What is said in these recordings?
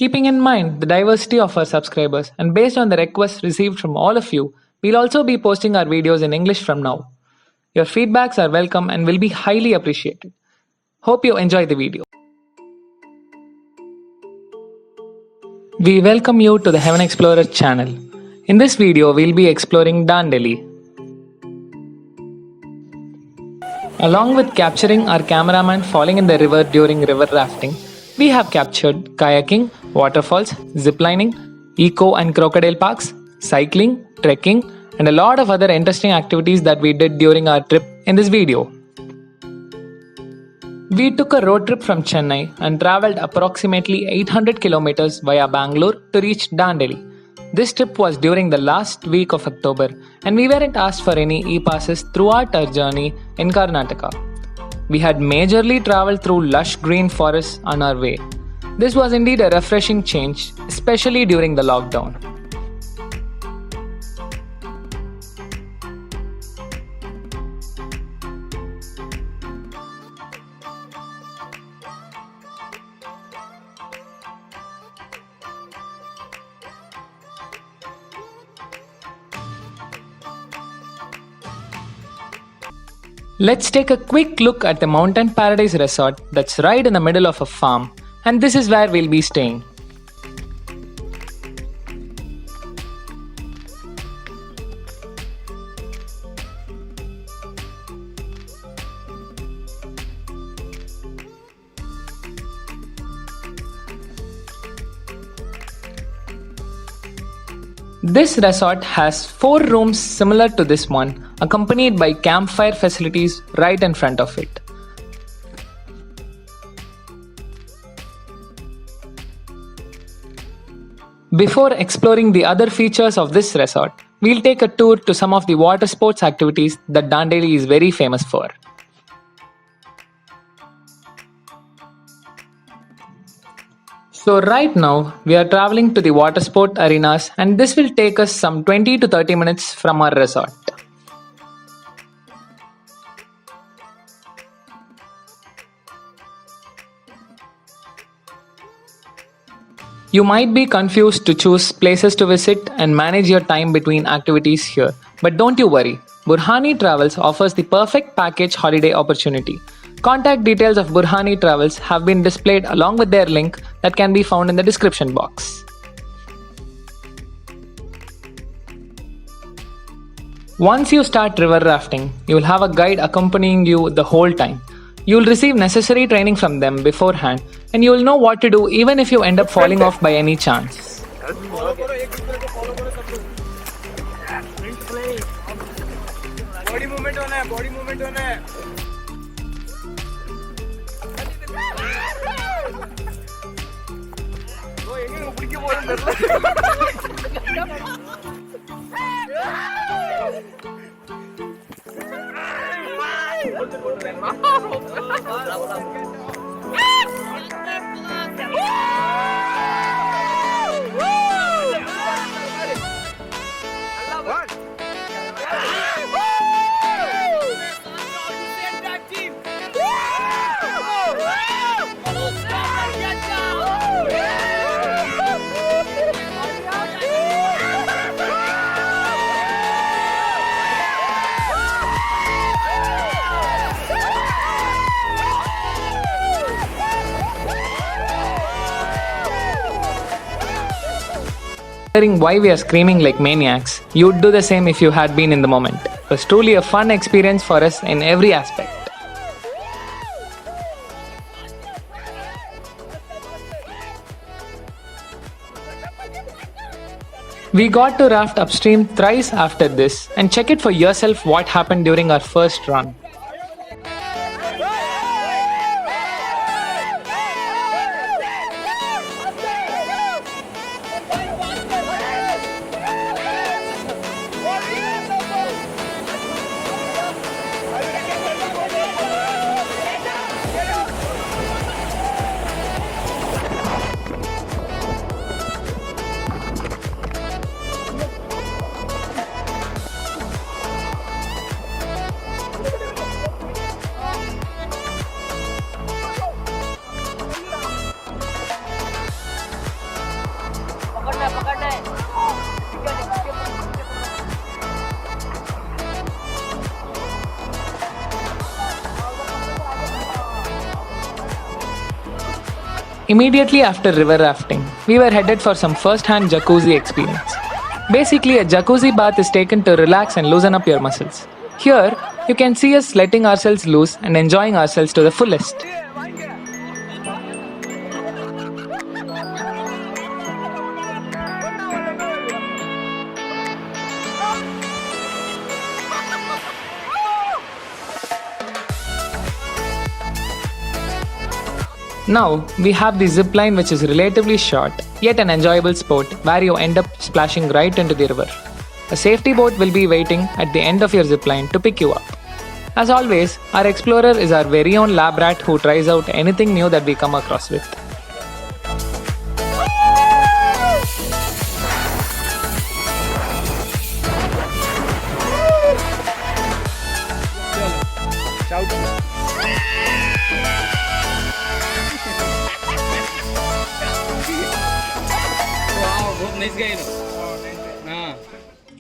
Keeping in mind the diversity of our subscribers and based on the requests received from all of you, we'll also be posting our videos in English from now. Your feedbacks are welcome and will be highly appreciated. Hope you enjoy the video. We welcome you to the Heaven Explorer channel. In this video, we'll be exploring Dandeli. Along with capturing our cameraman falling in the river during river rafting, we have captured kayaking, waterfalls, ziplining, eco and crocodile parks, cycling, trekking, and a lot of other interesting activities that we did during our trip in this video. We took a road trip from Chennai and travelled approximately 800 kilometers via Bangalore to reach Dandeli. This trip was during the last week of October and we weren't asked for any e-passes throughout our journey in Karnataka. We had majorly travelled through lush green forests on our way. This was indeed a refreshing change, especially during the lockdown. Let's take a quick look at the Mountain Paradise Resort that's right in the middle of a farm, and this is where we'll be staying. This resort has 4 rooms similar to this one, accompanied by campfire facilities right in front of it. Before exploring the other features of this resort, we'll take a tour to some of the water sports activities that Dandeli is very famous for. So right now, we are traveling to the water sport arenas and this will take us some 20 to 30 minutes from our resort. You might be confused to choose places to visit and manage your time between activities here, but don't you worry, Burhani Travels offers the perfect package holiday opportunity. Contact details of Burhani Travels have been displayed along with their link that can be found in the description box. Once you start river rafting, you will have a guide accompanying you the whole time. You will receive necessary training from them beforehand and you will know what to do even if you end up falling off by any chance. Body movement on है. Wondering why we are screaming like maniacs, you would do the same if you had been in the moment. It was truly a fun experience for us in every aspect. We got to raft upstream thrice after this and check it for yourself what happened during our first run. Immediately after river rafting, we were headed for some first-hand jacuzzi experience. Basically, a jacuzzi bath is taken to relax and loosen up your muscles. Here, you can see us letting ourselves loose and enjoying ourselves to the fullest. Now, we have the zipline, which is relatively short, yet an enjoyable sport where you end up splashing right into the river. A safety boat will be waiting at the end of your zipline to pick you up. As always, our explorer is our very own lab rat who tries out anything new that we come across with.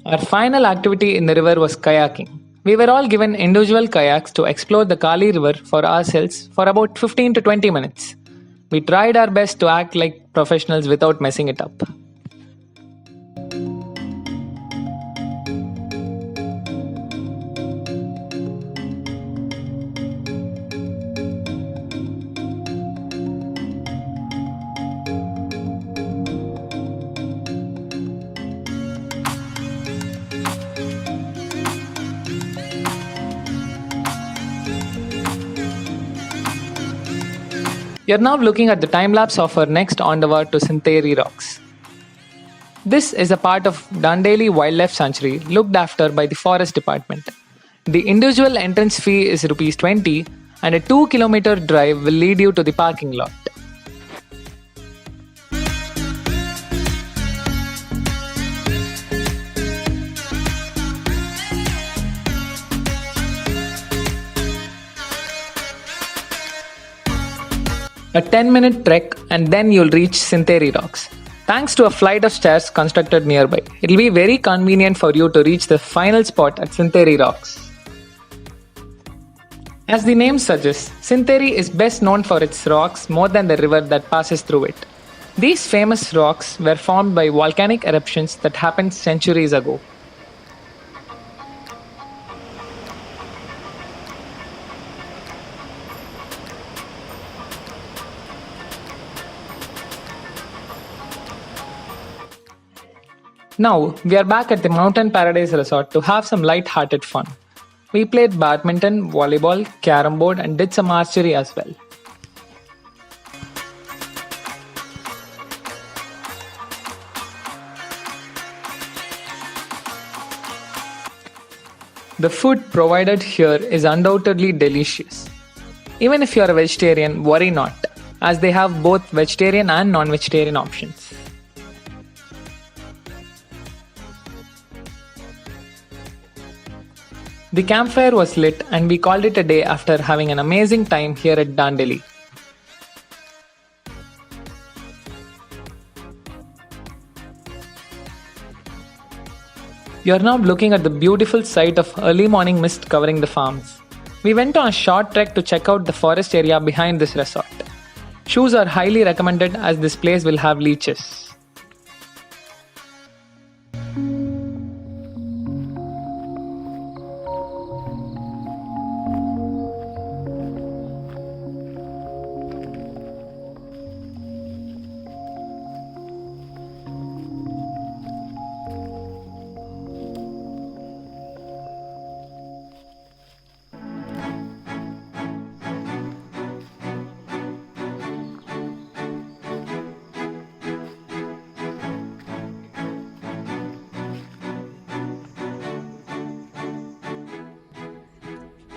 Our final activity in the river was kayaking. We were all given individual kayaks to explore the Kali River for ourselves for about 15 to 20 minutes. We tried our best to act like professionals without messing it up. You're now looking at the time lapse of our next endeavour to Synthe Rocks. This is a part of Dandeli Wildlife Sanctuary looked after by the Forest Department. The individual entrance fee is Rs 20 and a 2-kilometer drive will lead you to the parking lot. A 10-minute trek and then you'll reach Synthe Rocks. Thanks to a flight of stairs constructed nearby, it'll be very convenient for you to reach the final spot at Synthe Rocks. As the name suggests, Sytheri is best known for its rocks more than the river that passes through it. These famous rocks were formed by volcanic eruptions that happened centuries ago. Now, we are back at the Mountain Paradise Resort to have some light-hearted fun. We played badminton, volleyball, carom board and did some archery as well. The food provided here is undoubtedly delicious. Even if you are a vegetarian, worry not, as they have both vegetarian and non-vegetarian options. The campfire was lit and we called it a day after having an amazing time here at Dandeli. You are now looking at the beautiful sight of early morning mist covering the farms. We went on a short trek to check out the forest area behind this resort. Shoes are highly recommended as this place will have leeches.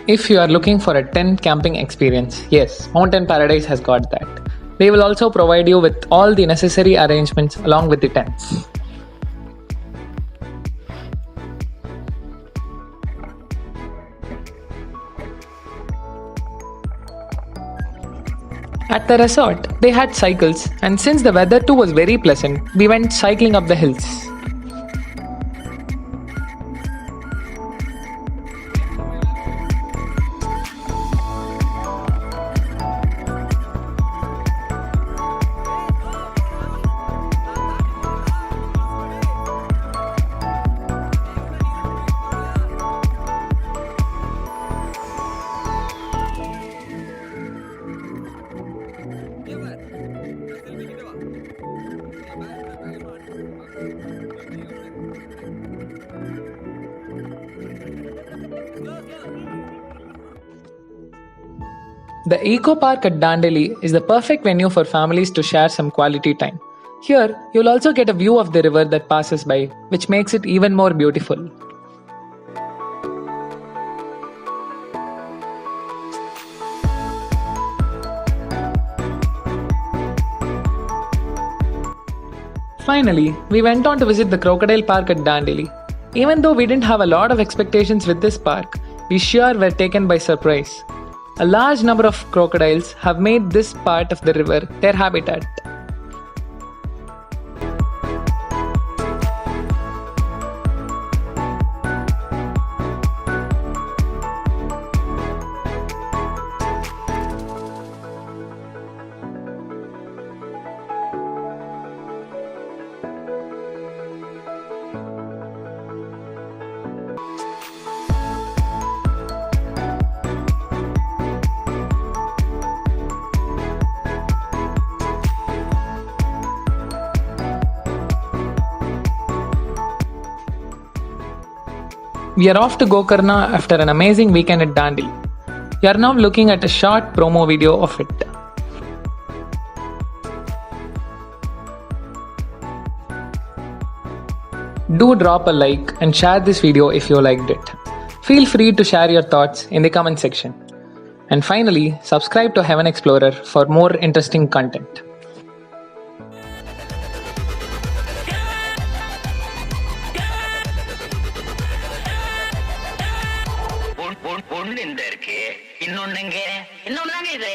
If you are looking for a tent camping experience, yes, Mountain Paradise has got that. They will also provide you with all the necessary arrangements along with the tents. At the resort, they had cycles, and since the weather too was very pleasant, we went cycling up the hills. The Eco Park at Dandeli is the perfect venue for families to share some quality time. Here, you'll also get a view of the river that passes by, which makes it even more beautiful. Finally, we went on to visit the Crocodile Park at Dandeli. Even though we didn't have a lot of expectations with this park, we sure were taken by surprise. A large number of crocodiles have made this part of the river their habitat. We are off to Gokarna after an amazing weekend at Dandeli. You are now looking at a short promo video of it. Do drop a like and share this video if you liked it. Feel free to share your thoughts in the comment section. And finally, subscribe to Heaven Explorer for more interesting content. இன்னொன்னு இது